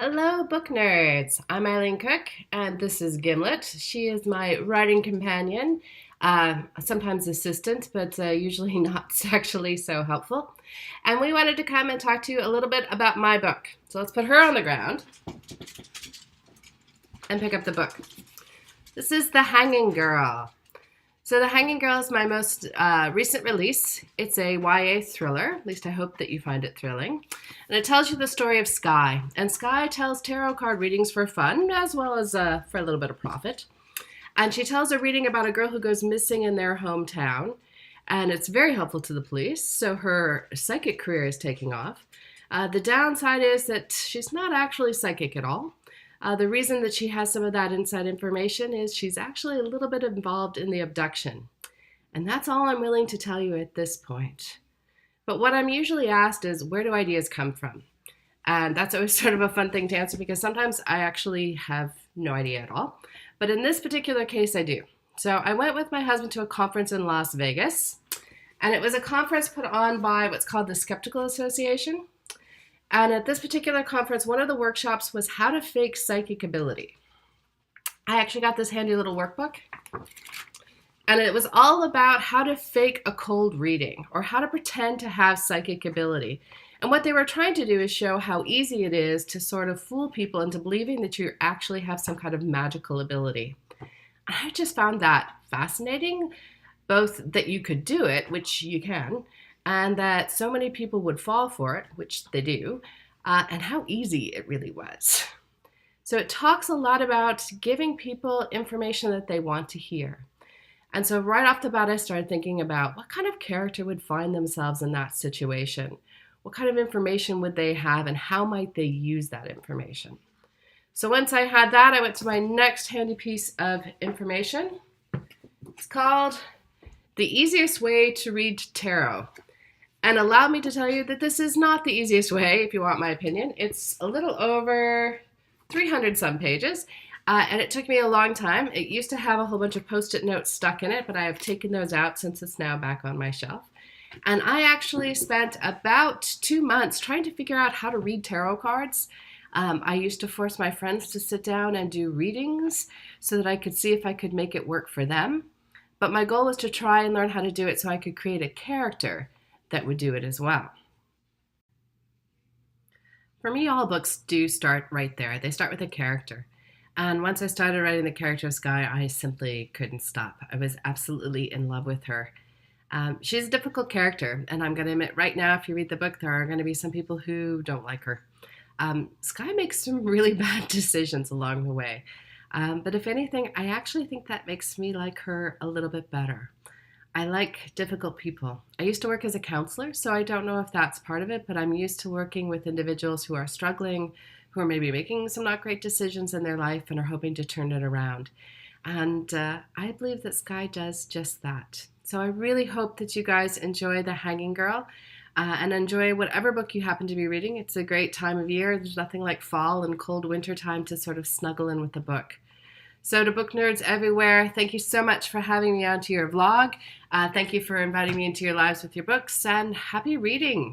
Hello, book nerds. I'm Eileen Cook, and this is Gimlet. She is my writing companion, sometimes assistant, but usually not actually so helpful. And we wanted to come and talk to you a little bit about my book. So let's put her on the ground and pick up the book. This is The Hanging Girl. So The Hanging Girl is my most recent release. It's a YA thriller, at least I hope that you find it thrilling. And it tells you the story of Sky. And Sky tells tarot card readings for fun, as well as for a little bit of profit. And she tells a reading about a girl who goes missing in their hometown. And it's very helpful to the police, so her psychic career is taking off. The downside is that she's not actually psychic at all. The reason that she has some of that inside information is she's actually a little bit involved in the abduction. And that's all I'm willing to tell you at this point. But what I'm usually asked is, where do ideas come from? And that's always sort of a fun thing to answer because sometimes I actually have no idea at all. But in this particular case, I do. So I went with my husband to a conference in Las Vegas. And it was a conference put on by what's called the Skeptical Association. And at this particular conference, one of the workshops was how to fake psychic ability. I actually got this handy little workbook. And it was all about how to fake a cold reading or how to pretend to have psychic ability. And what they were trying to do is show how easy it is to sort of fool people into believing that you actually have some kind of magical ability. I just found that fascinating, both that you could do it, which you can, and that so many people would fall for it, which they do, and how easy it really was. So it talks a lot about giving people information that they want to hear. And so right off the bat, I started thinking about what kind of character would find themselves in that situation? What kind of information would they have and how might they use that information? So once I had that, I went to my next handy piece of information. It's called The Easiest Way to Read Tarot. And allow me to tell you that this is not the easiest way, if you want my opinion. It's a little over 300 some pages, and it took me a long time. It used to have a whole bunch of post-it notes stuck in it, but I have taken those out since it's now back on my shelf. And I actually spent about 2 months trying to figure out how to read tarot cards. I used to force my friends to sit down and do readings so that I could see if I could make it work for them. But my goal was to try and learn how to do it so I could create a character that would do it as well. For me, all books do start right there. They start with a character. And once I started writing the character of Sky, I simply couldn't stop. I was absolutely in love with her. She's a difficult character, and I'm going to admit right now, if you read the book, there are going to be some people who don't like her. Sky makes some really bad decisions along the way. But if anything, I actually think that makes me like her a little bit better. I like difficult people. I used to work as a counselor, so I don't know if that's part of it, but I'm used to working with individuals who are struggling, who are maybe making some not great decisions in their life and are hoping to turn it around. And I believe that Sky does just that. So I really hope that you guys enjoy The Hanging Girl and enjoy whatever book you happen to be reading. It's a great time of year. There's nothing like fall and cold winter time to sort of snuggle in with a book. So to book nerds everywhere, thank you so much for having me onto your vlog. Thank you for inviting me into your lives with your books, and happy reading.